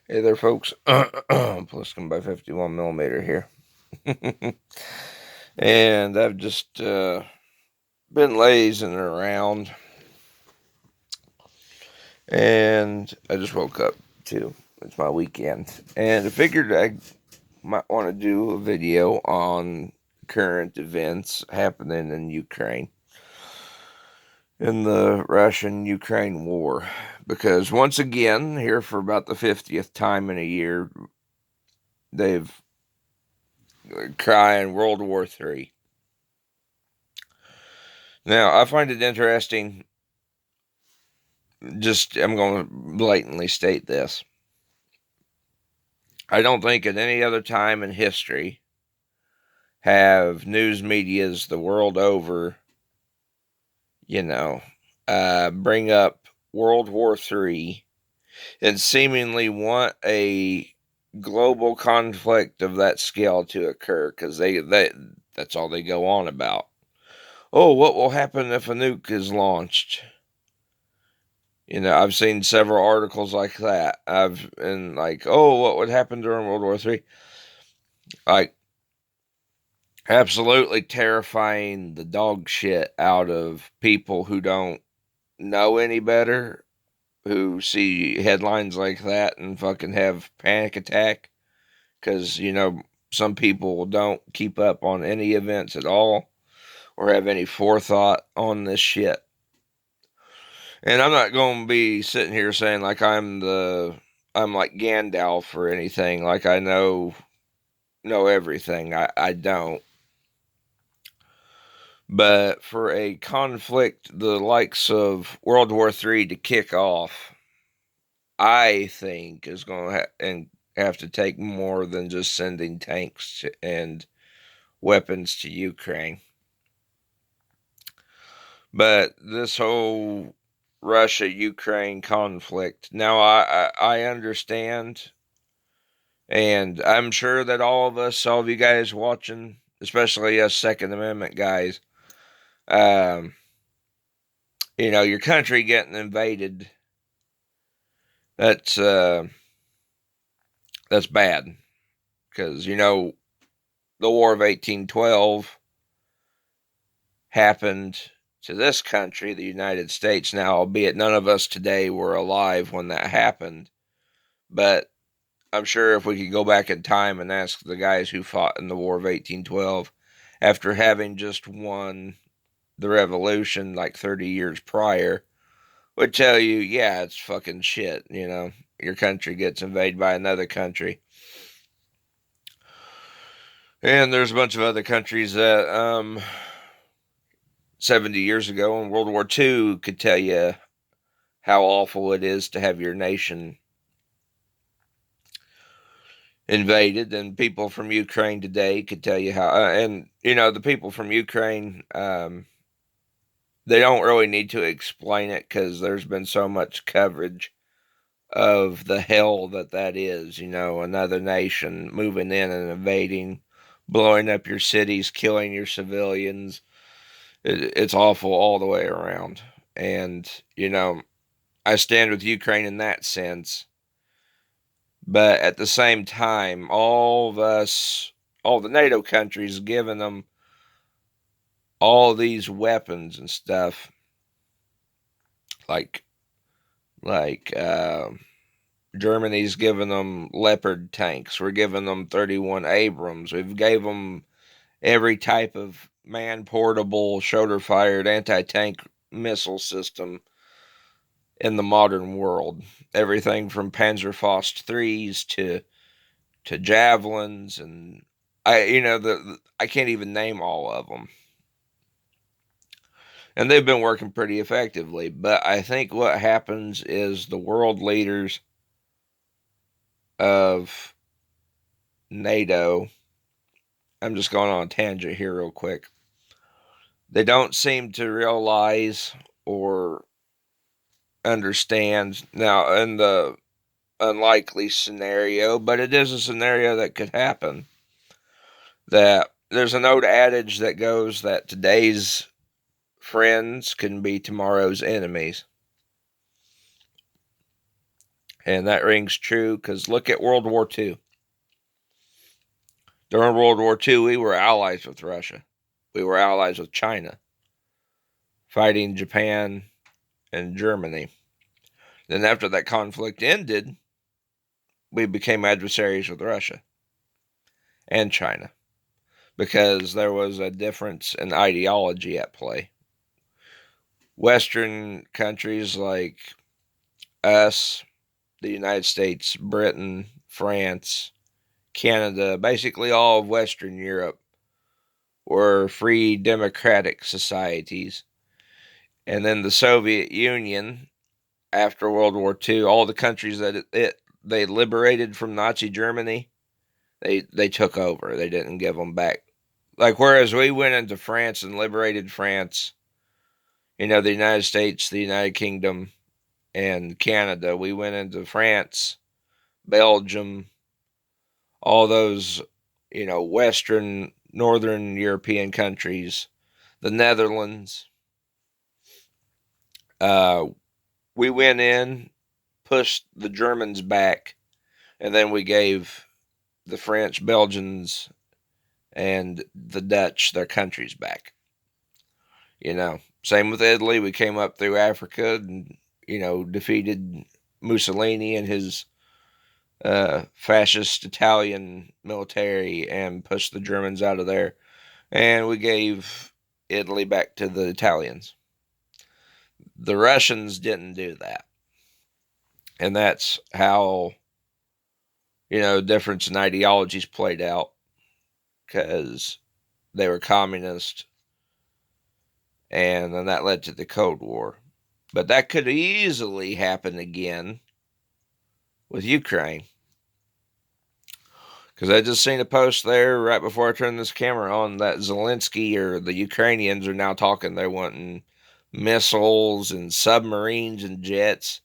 Hey there, folks. Pliskin by 51 millimeter here. And I've just been lazing around. And I just woke up, too. It's my weekend. And I figured I might want to do a video on current events happening in Ukraine, in the Russian Ukraine war. Because once again, here for about the 50th time in a year, they've crying World War III. Now, I find it interesting. I'm going to blatantly state this. I don't think at any other time in history have news medias the world over, you know, bring up World War III and seemingly want a global conflict of that scale to occur because that's all they go on about. Oh, what will happen if a nuke is launched? I've seen several articles like that. Oh, what would happen during World War III? Like, absolutely terrifying the dog shit out of people who don't know any better, who see headlines like that and fucking have panic attack. Because, some people don't keep up on any events at all or have any forethought on this shit. And I'm not going to be sitting here saying like I'm like Gandalf or anything. Like I know everything. I don't. But for a conflict the likes of World War III to kick off, I think is going to and have to take more than just sending tanks and weapons to Ukraine. But this whole Russia Ukraine conflict, now I understand. And I'm sure that all of you guys watching, especially us Second Amendment guys, um, your country getting invaded, that's uh, that's bad. Because, the War of 1812 happened to this country, the United States. Now, albeit none of us today were alive when that happened, but I'm sure if we could go back in time and ask the guys who fought in the War of 1812, after having just won the revolution like 30 years prior, would tell you, yeah, it's fucking shit, your country gets invaded by another country. And there's a bunch of other countries that 70 years ago in World War II could tell you how awful it is to have your nation invaded, and people from Ukraine today could tell you how. And the people from Ukraine, they don't really need to explain it because there's been so much coverage of the hell that is. Another nation moving in and invading, blowing up your cities, killing your civilians. It's awful all the way around. And I stand with Ukraine in that sense. But at the same time, all the NATO countries giving them all these weapons and stuff, like like Germany's giving them Leopard tanks. We're giving them 31 Abrams. We've gave them every type of man-portable, shoulder-fired anti-tank missile system in the modern world. Everything from Panzerfaust 3s to javelins, and I can't even name all of them. And they've been working pretty effectively. But I think what happens is the world leaders of NATO, I'm just going on a tangent here real quick. They don't seem to realize or understand now in the unlikely scenario, but it is a scenario that could happen. That there's an old adage that goes that today's friends can be tomorrow's enemies. And that rings true because look at World War II. During World War II, we were allies with Russia. We were allies with China, fighting Japan and Germany. Then, after that conflict ended, we became adversaries with Russia and China because there was a difference in ideology at play. Western countries like us, the United States, Britain, France, Canada, basically all of Western Europe, were free democratic societies. And then the Soviet Union, after World War II, all the countries that they liberated from Nazi Germany, they took over. They didn't give them back. Like whereas we went into France and liberated France, the United States, the United Kingdom, and Canada, we went into France, Belgium, all those, Western, Northern European countries, the Netherlands. Uh, we went in, pushed the Germans back, and then we gave the French, Belgians, and the Dutch their countries back. Same with Italy. We came up through Africa and, defeated Mussolini and his fascist Italian military and pushed the Germans out of there. And we gave Italy back to the Italians. The Russians didn't do that. And that's how, difference in ideologies played out because they were communist. And then that led to the Cold War. But that could easily happen again with Ukraine. Because I just seen a post there right before I turned this camera on that Zelensky or the Ukrainians are now talking they're wanting missiles and submarines and jets.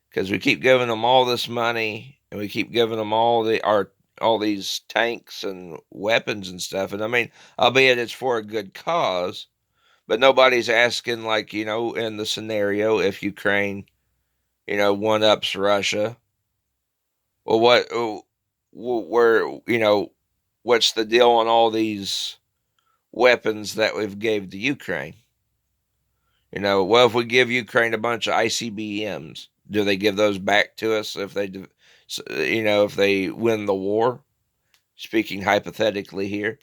Because we keep giving them all this money and we keep giving them all these tanks and weapons and stuff. And I mean, albeit it's for a good cause, but nobody's asking, like, in the scenario, if Ukraine, one ups Russia. Well, what's the deal on all these weapons that we've gave to Ukraine? Well, if we give Ukraine a bunch of ICBMs, do they give those back to us if they win the war? Speaking hypothetically here.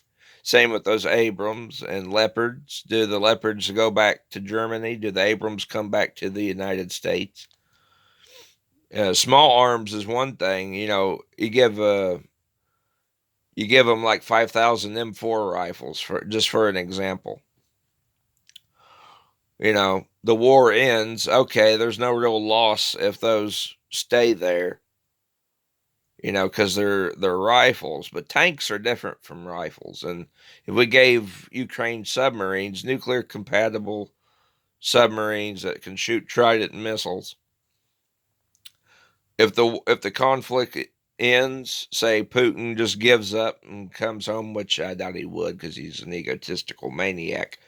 Same with those Abrams and Leopards. Do the Leopards go back to Germany? Do the Abrams come back to the United States? Small arms is one thing. You give them like 5,000 M4 rifles for an example. The war ends. Okay, there's no real loss if those stay there. Because they're rifles, but tanks are different from rifles. And if we gave Ukraine submarines, nuclear compatible submarines that can shoot Trident missiles, if the conflict ends, say Putin just gives up and comes home, which I doubt he would because he's an egotistical maniac,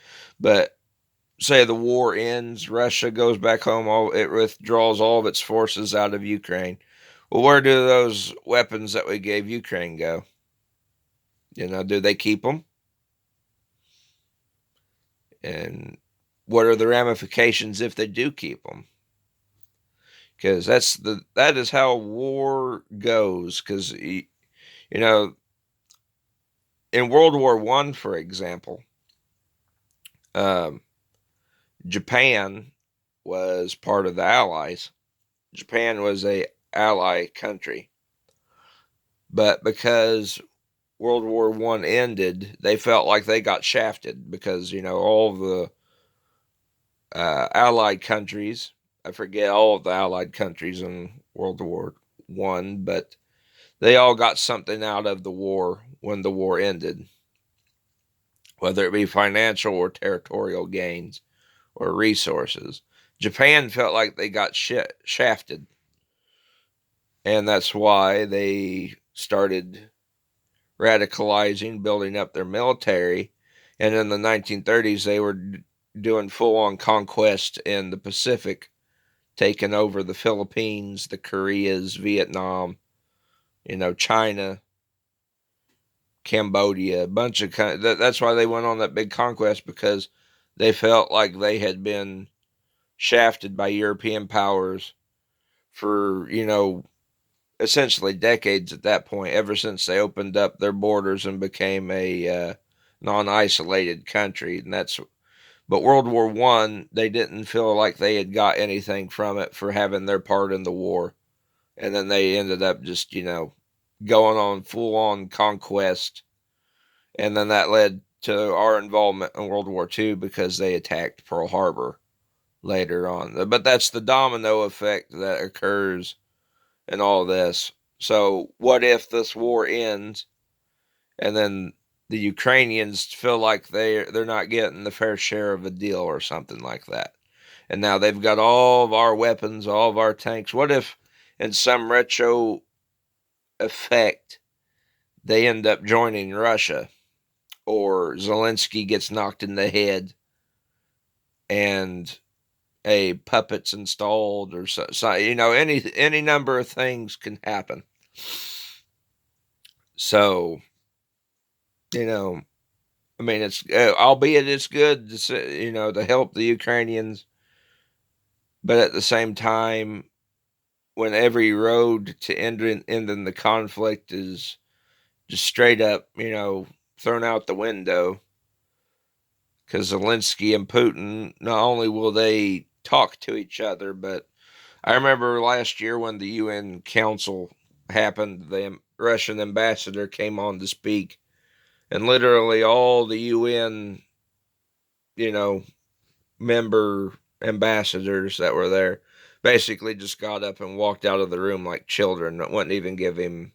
but say the war ends, Russia goes back home, it withdraws all of its forces out of Ukraine. Well, where do those weapons that we gave Ukraine go? Do they keep them? And what are the ramifications if they do keep them? Because that is how war goes. Because in World War I, for example, Japan was part of the Allies. Japan was a ally country, but because World War I ended, they felt like they got shafted because all the Allied countries. I forget all of the Allied countries in World War I, but they all got something out of the war when the war ended, whether it be financial or territorial gains or resources. Japan felt like they got shafted, and that's why they started radicalizing, building up their military. And in the 1930s, they were doing full on conquest in the Pacific taking over the Philippines, the Koreas, Vietnam, China, Cambodia, a bunch of that's why they went on that big conquest, because they felt like they had been shafted by European powers for, essentially decades at that point, ever since they opened up their borders and became a non-isolated country. And that's but World War One, they didn't feel like they had got anything from it for having their part in the war, and then they ended up just going on full on conquest, and then that led to our involvement in World War Two because they attacked Pearl Harbor later on. But that's the domino effect that occurs in all this. So what if this war ends and then the Ukrainians feel like they're not getting the fair share of a deal or something like that? And now they've got all of our weapons, all of our tanks. What if in some retro effect they end up joining Russia, or Zelensky gets knocked in the head and a puppet's installed, or any number of things can happen. So, I mean, it's albeit it's good to help the Ukrainians, but at the same time, when every road to ending the conflict is just straight up, thrown out the window, because Zelensky and Putin, not only will they talk to each other, but I remember last year when the UN Council happened, the Russian ambassador came on to speak, and literally all the UN, you know, member ambassadors that were there basically just got up and walked out of the room like children. Wouldn't even give him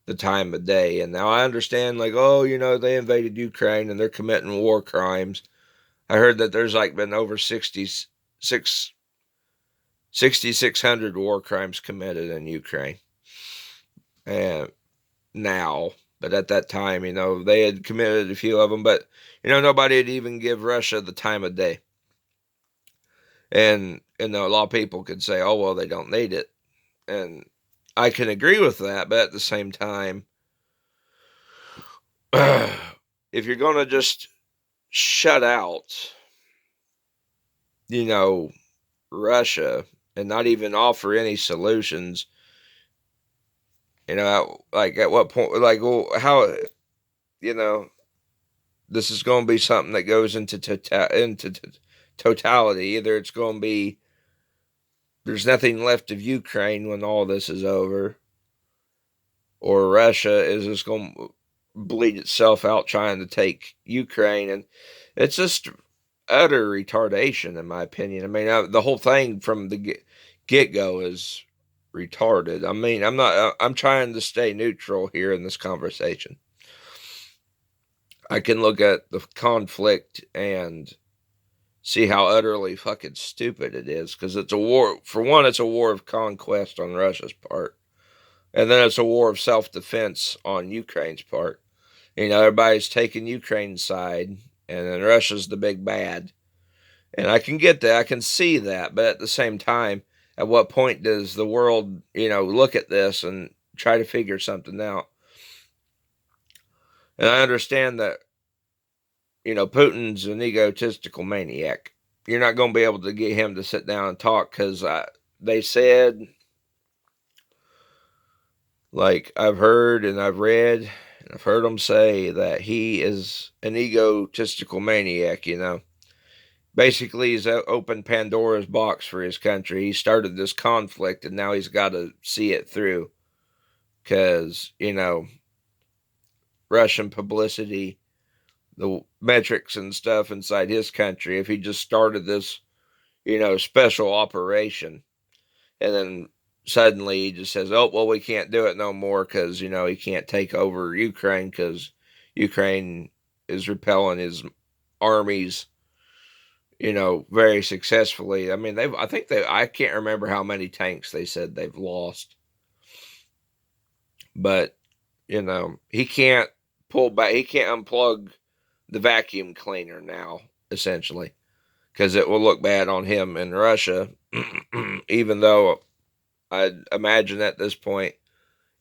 the time of day. And now I understand, like, oh, they invaded Ukraine and they're committing war crimes. I heard that there's like been over 6,600 war crimes committed in Ukraine. And now, but at that time, they had committed a few of them, but, nobody would even give Russia the time of day. And, a lot of people could say, oh, well, they don't need it. And I can agree with that, but at the same time, if you're going to just shut out, Russia and not even offer any solutions, like at what point, like, well, how, this is going to be something that goes into totality. Either it's going to be there's nothing left of Ukraine when all this is over, or Russia is just going to bleed itself out trying to take Ukraine. And it's just utter retardation, in my opinion. I mean, the whole thing from the get-go is retarded. I mean, I'm trying to stay neutral here in this conversation. I can look at the conflict and see how utterly fucking stupid it is, because it's a war. For one, it's a war of conquest on Russia's part, and then it's a war of self-defense on Ukraine's part. Everybody's taking Ukraine's side, and then Russia's the big bad. And I can get that, I can see that, but at the same time, at what point does the world, look at this and try to figure something out? And I understand that, Putin's an egotistical maniac. You're not going to be able to get him to sit down and talk, because they said, like, I've heard and I've read and I've heard them say that he is an egotistical maniac, Basically, he's opened Pandora's box for his country. He started this conflict, and now he's got to see it through, because, Russian publicity, the metrics and stuff inside his country, if he just started this, special operation, and then suddenly he just says, oh, well, we can't do it no more because, he can't take over Ukraine because Ukraine is repelling his armies, very successfully. I mean, I can't remember how many tanks they said they've lost, but, he can't pull back, he can't unplug the vacuum cleaner now, essentially, because it will look bad on him in Russia. Even though I imagine at this point,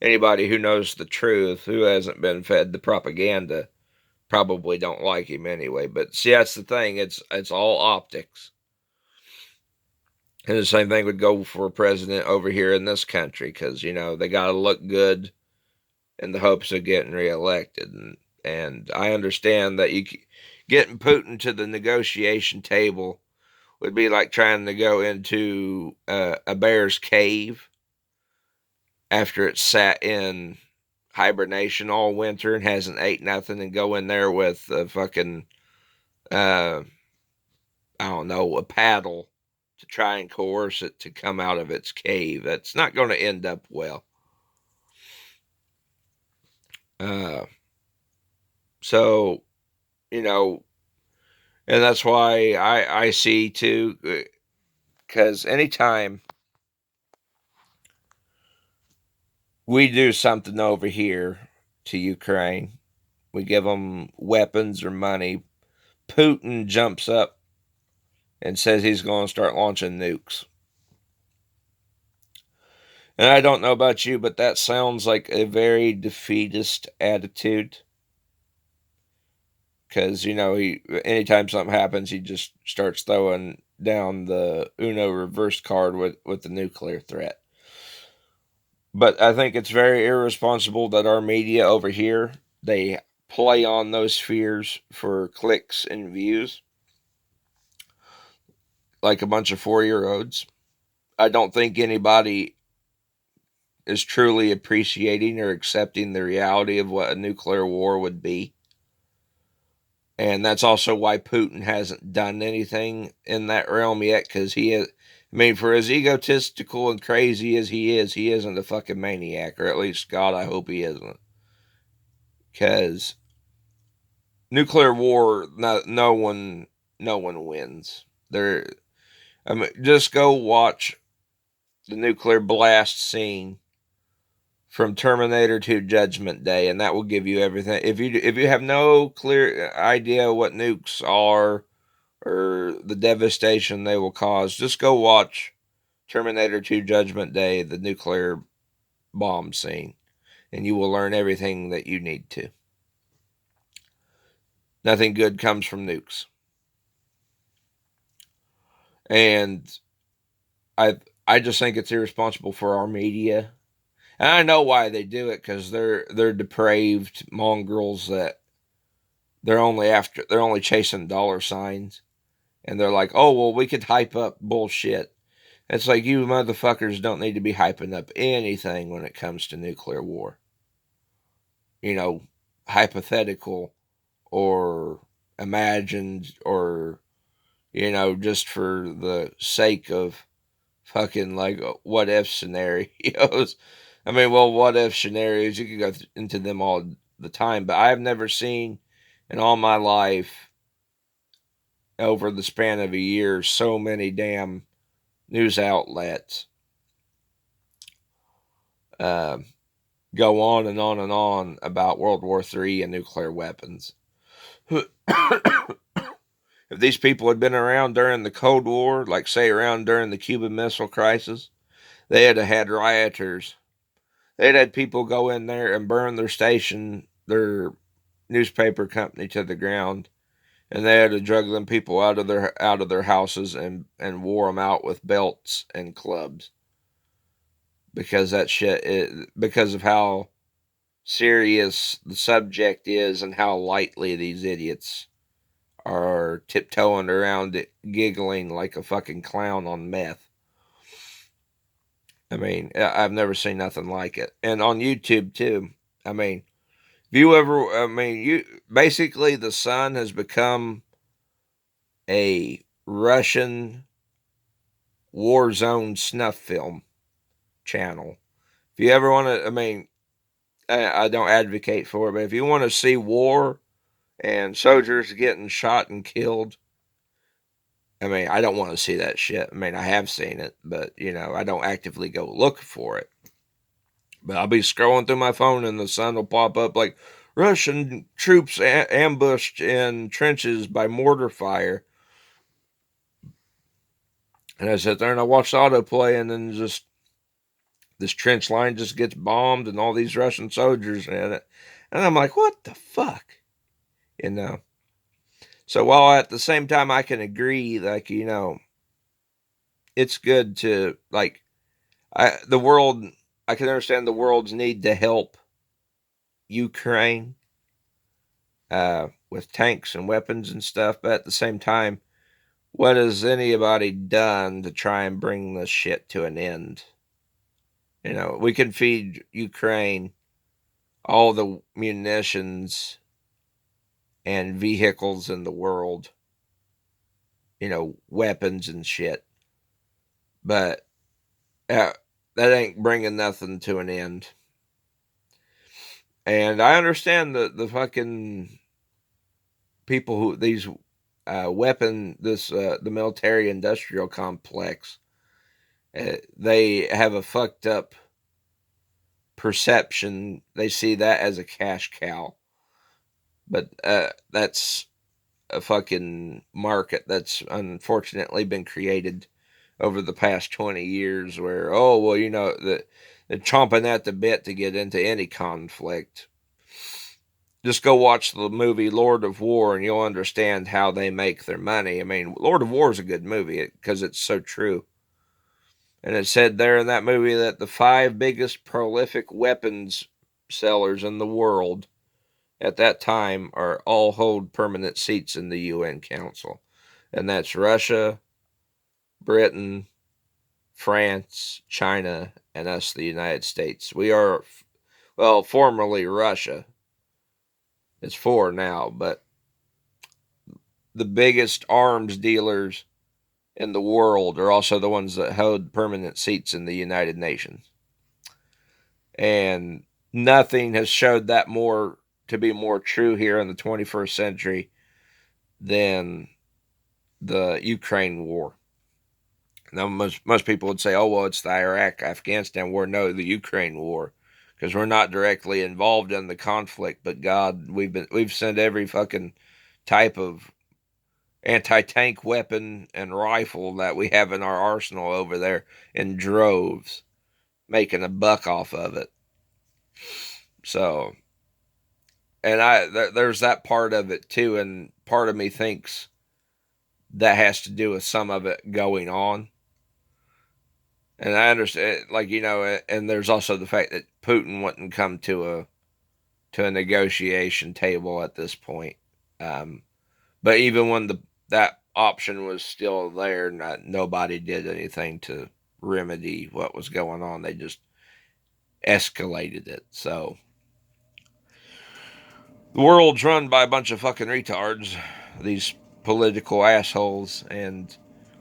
anybody who knows the truth, who hasn't been fed the propaganda, probably don't like him anyway. But see, that's the thing. It's all optics. And the same thing would go for a president over here in this country because, they got to look good in the hopes of getting reelected. And I understand that getting Putin to the negotiation table would be like trying to go into a bear's cave after it's sat in hibernation all winter and hasn't ate nothing and go in there with a fucking, uh, I don't know, a paddle to try and coerce it to come out of its cave. That's not going to end up well. Uh, so, you know, and that's why I see too, because anytime we do something over here to Ukraine, we give them weapons or money, Putin jumps up and says he's going to start launching nukes. And I don't know about you, but that sounds like a very defeatist attitude. Because, anytime something happens, he just starts throwing down the Uno reverse card with the nuclear threat. But I think it's very irresponsible that our media over here, they play on those fears for clicks and views like a bunch of 4-year-olds. I don't think anybody is truly appreciating or accepting the reality of what a nuclear war would be. And that's also why Putin hasn't done anything in that realm yet, because for as egotistical and crazy as he isn't a fucking maniac, or at least, God, I hope he isn't. Because nuclear war, no one wins. Just go watch the nuclear blast scene from Terminator 2 Judgment Day, and that will give you everything. If you have no clear idea what nukes are or the devastation they will cause, just go watch Terminator 2 Judgment Day, the nuclear bomb scene, and you will learn everything that you need to. Nothing good comes from nukes. And I just think it's irresponsible for our media. And I know why they do it, because they're depraved mongrels that they're only chasing dollar signs, and they're like, oh well, we could hype up bullshit. It's like, you motherfuckers don't need to be hyping up anything when it comes to nuclear war. Hypothetical or imagined, or just for the sake of fucking, like, what if scenarios. What if scenarios, you could go into them all the time, but I've never seen in all my life, over the span of a year, so many damn news outlets um, go on and on and on about World War III and nuclear weapons. If these people had been around during the Cold War, like say around during the Cuban Missile Crisis, they had had rioters. They'd had people go in there and burn their station, their newspaper company, to the ground, and they had to drug them people out of their houses and wore them out with belts and clubs, because because of how serious the subject is and how lightly these idiots are tiptoeing around it, giggling like a fucking clown on meth. I've never seen nothing like it. And on YouTube too. If you ever, you basically, the Sun has become a Russian war zone snuff film channel. If you ever want to, I don't advocate for it, but if you want to see war and soldiers getting shot and killed, I don't want to see that shit. I have seen it, but, I don't actively go look for it. But I'll be scrolling through my phone and the Sun will pop up like, Russian troops ambushed in trenches by mortar fire. And I sat there and I watched autoplay, and then just this trench line just gets bombed, and all these Russian soldiers in it. And I'm like, what the fuck? You know? So while at the same time I can agree, like, it's good to, like, the world, I can understand the world's need to help Ukraine with tanks and weapons and stuff, but at the same time, what has anybody done to try and bring this shit to an end? We can feed Ukraine all the munitions and vehicles in the world, weapons and shit, but that ain't bringing nothing to an end. And I understand the fucking people who these the military industrial complex, they have a fucked up perception. They see that as a cash cow, but that's a fucking market that's unfortunately been created over the past 20 years where, oh, well, they're chomping at the bit to get into any conflict. Just go watch the movie Lord of War and you'll understand how they make their money. I mean, Lord of War is a good movie because it's so true. And it said there in that movie that the five biggest prolific weapons sellers in the world at that time are all hold permanent seats in the UN Council. And that's Russia, Britain, France, China, and us, the United States. We are, well, formerly Russia. It's four now, but the biggest arms dealers in the world are also the ones that hold permanent seats in the United Nations. And nothing has showed that more to be more true here in the 21st century than the Ukraine war. Now, most people would say, "Oh, well, it's the Iraq-Afghanistan war." No, the Ukraine war, because we're not directly involved in the conflict. But God, we've sent every fucking type of anti-tank weapon and rifle that we have in our arsenal over there in droves, making a buck off of it. So, and there's that part of it too, and part of me thinks that has to do with some of it going on. And I understand, like, and there's also the fact that Putin wouldn't come to a negotiation table at this point. Um, but even when that option was still there, nobody did anything to remedy what was going on. They just escalated it. So the world's run by a bunch of fucking retards, these political assholes and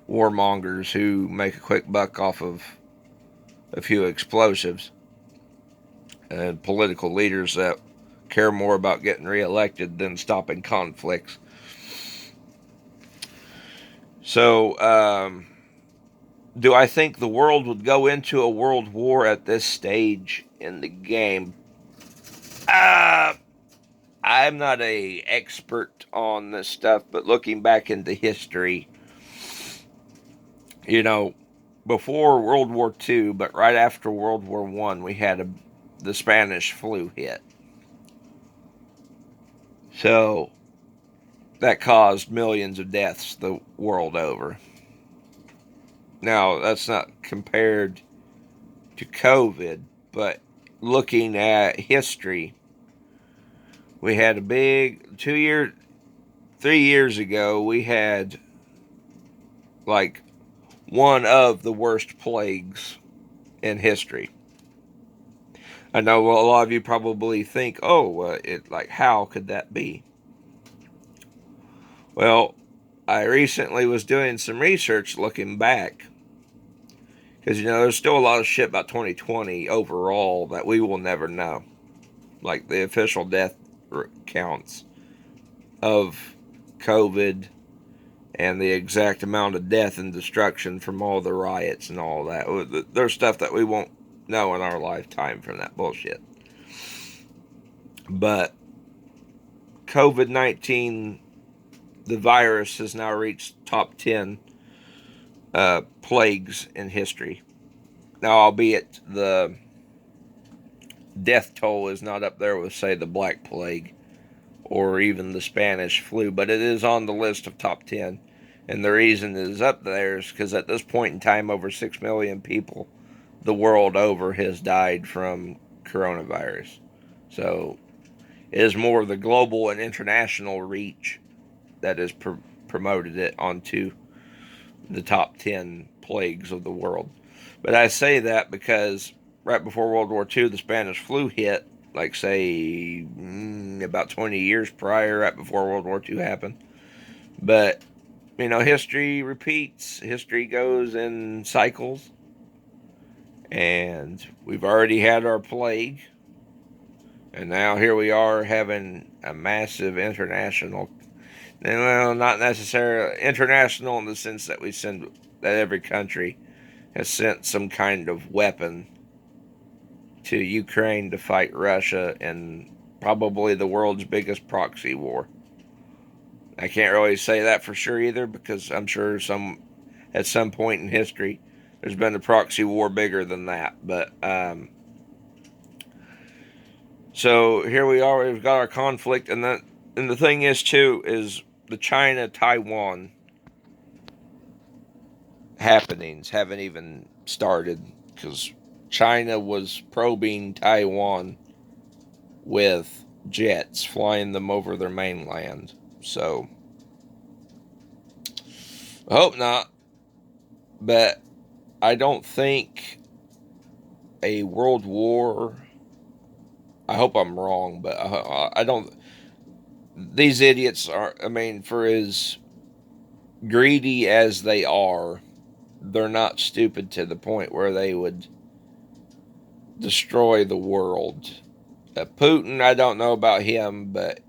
warmongers who make a quick buck off of a few explosives, and political leaders that care more about getting reelected than stopping conflicts. So, do I think the world would go into a world war at this stage in the game? Uh, I'm not a expert on this stuff, but looking back into history, you know, before World War II, but right after World War One, we had the Spanish flu hit. So that caused millions of deaths the world over. Now, that's not compared to COVID, but looking at history, we had a big 2 year, 3 years ago, we had like one of the worst plagues in history. I know a lot of you probably think, oh, how could that be? Well, I recently was doing some research looking back because, there's still a lot of shit about 2020 overall that we will never know. Like the official death counts of COVID and the exact amount of death and destruction from all the riots and all that. There's stuff that we won't know in our lifetime from that bullshit. But COVID-19, the virus has now reached top 10 plagues in history. Now, albeit the death toll is not up there with, say, the Black Plague or even the Spanish flu, but it is on the list of top 10. And the reason it is up there is because at this point in time, over 6 million people the world over has died from coronavirus. So it is more of the global and international reach that has promoted it onto the top 10 plagues of the world. But I say that because right before World War II, the Spanish flu hit, like, say, about 20 years prior, right before World War II happened. But, history repeats, history goes in cycles. And we've already had our plague. And now here we are having a massive international, well, not necessarily international in the sense that that every country has sent some kind of weapon to Ukraine to fight Russia in probably the world's biggest proxy war. I can't really say that for sure either, because I'm sure at some point in history there's been a proxy war bigger than that. But so here we are. We've got our conflict, and the thing is too is the China-Taiwan happenings haven't even started, because China was probing Taiwan with jets, flying them over their mainland. So I hope not, but I don't think a world war. I hope I'm wrong, but I don't. These idiots are. I mean, for as greedy as they are, they're not stupid to the point where they would destroy the world. Putin, I don't know about him, but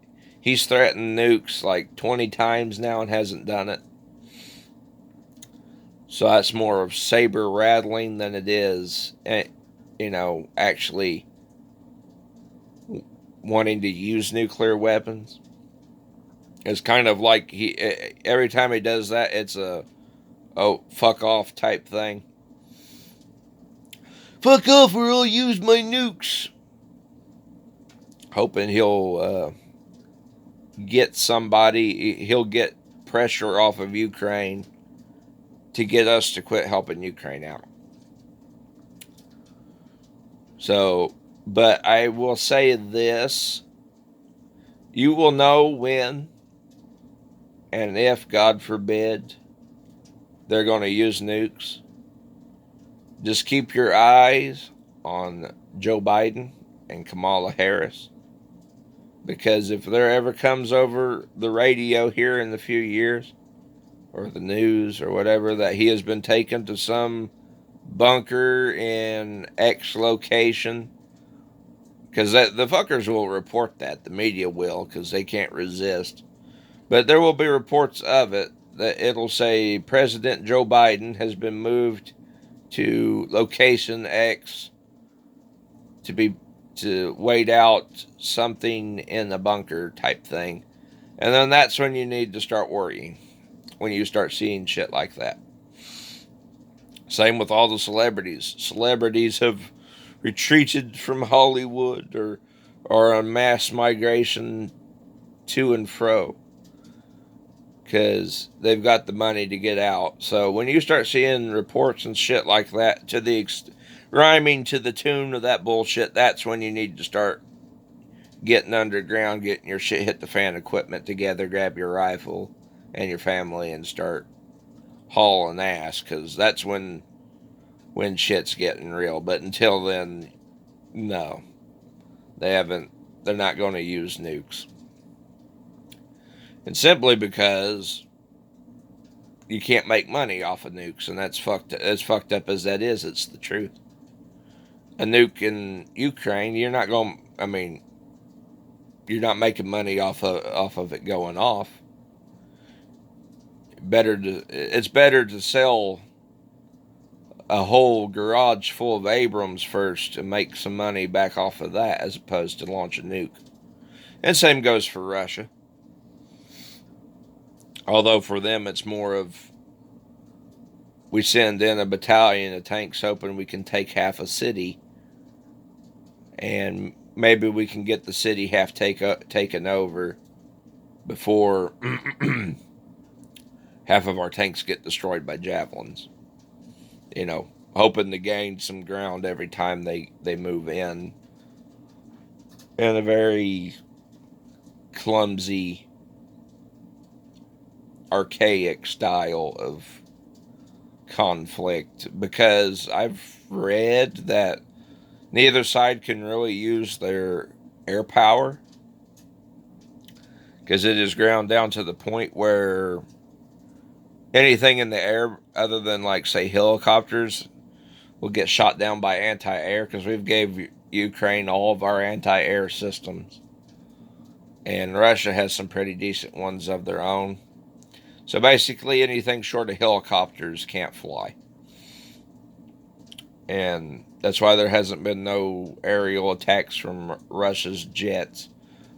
he's threatened nukes like 20 times now and hasn't done it. So that's more of saber rattling than it is, actually wanting to use nuclear weapons. It's kind of like every time he does that, it's a fuck off type thing. Fuck off or I'll use my nukes. Hoping he'll get he'll get pressure off of Ukraine to get us to quit helping Ukraine out. So, but I will say this: you will know when and if, God forbid, they're going to use nukes. Just keep your eyes on Joe Biden and Kamala Harris. Because if there ever comes over the radio here in a few years, or the news or whatever, that he has been taken to some bunker in X location, because the fuckers will report that. The media will, because they can't resist. But there will be reports of it that it'll say President Joe Biden has been moved to location X to wait out something in the bunker type thing. And then that's when you need to start worrying, when you start seeing shit like that. Same with all the celebrities. Celebrities have retreated from Hollywood or are on mass migration to and fro because they've got the money to get out. So when you start seeing reports and shit like that rhyming to the tune of that bullshit, that's when you need to start getting underground, getting your shit hit the fan equipment together, grab your rifle and your family and start hauling ass, because that's when shit's getting real. But until then, no, they're not going to use nukes. And simply because you can't make money off of nukes, and that's fucked. As fucked up as that is, it's the truth. A nuke in Ukraine, you're not going. I mean, you're not making money off of it going off. It's better to sell a whole garage full of Abrams first and make some money back off of that, as opposed to launch a nuke. And same goes for Russia. Although for them it's more of we send in a battalion of tanks hoping we can take half a city, and maybe we can get the city taken over before half of our tanks get destroyed by javelins. You know, hoping to gain some ground every time they move in a very clumsy, archaic style of conflict, because I've read that neither side can really use their air power because it is ground down to the point where anything in the air other than, like, say, helicopters will get shot down by anti-air, because we've gave Ukraine all of our anti-air systems, and Russia has some pretty decent ones of their own. So basically anything short of helicopters can't fly, and that's why there hasn't been no aerial attacks from Russia's jets,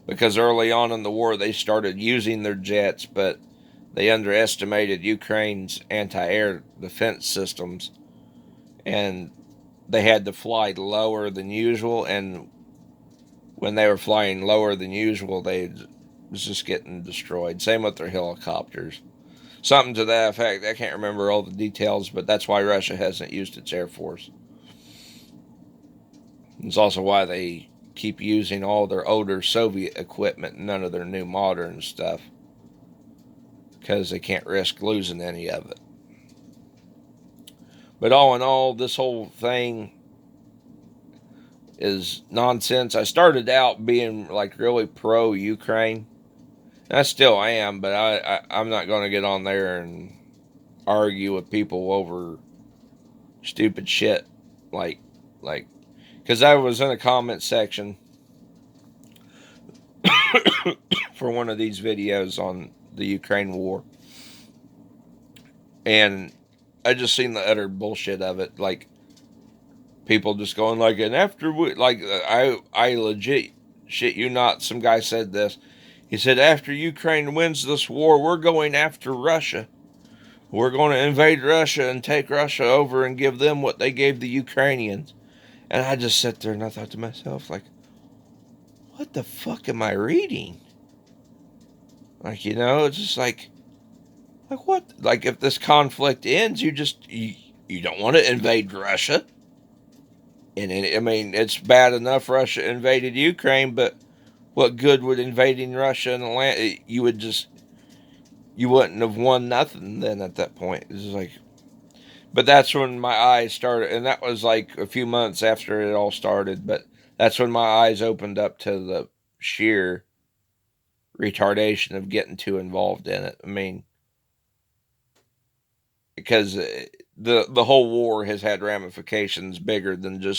because early on in the war they started using their jets, but they underestimated Ukraine's anti-air defense systems, and they had to fly lower than usual, and when they were flying lower than usual, they was just getting destroyed. Same with their helicopters. Something to that effect. I can't remember all the details, but that's why Russia hasn't used its Air Force. It's also why they keep using all their older Soviet equipment and none of their new modern stuff, because they can't risk losing any of it. But all in all, this whole thing is nonsense. I started out being, like, really pro Ukraine. I still am, but I'm not going to get on there and argue with people over stupid shit, like because I was in a comment section for one of these videos on the Ukraine war, and I just seen the utter bullshit of it. Like, people just going like, and after we, like, I legit shit you not, some guy said this. He said, after Ukraine wins this war, we're going after Russia. We're going to invade Russia and take Russia over and give them what they gave the Ukrainians. And I just sat there and I thought to myself, like, what the fuck am I reading? Like, it's just like what? Like, if this conflict ends, you don't want to invade Russia. And I mean, it's bad enough Russia invaded Ukraine, but what good would invading Russia and the land? You wouldn't have won nothing then at that point. It's like, but that's when my eyes started, and that was like a few months after it all started. But that's when my eyes opened up to the sheer retardation of getting too involved in it. I mean, because the whole war has had ramifications bigger than just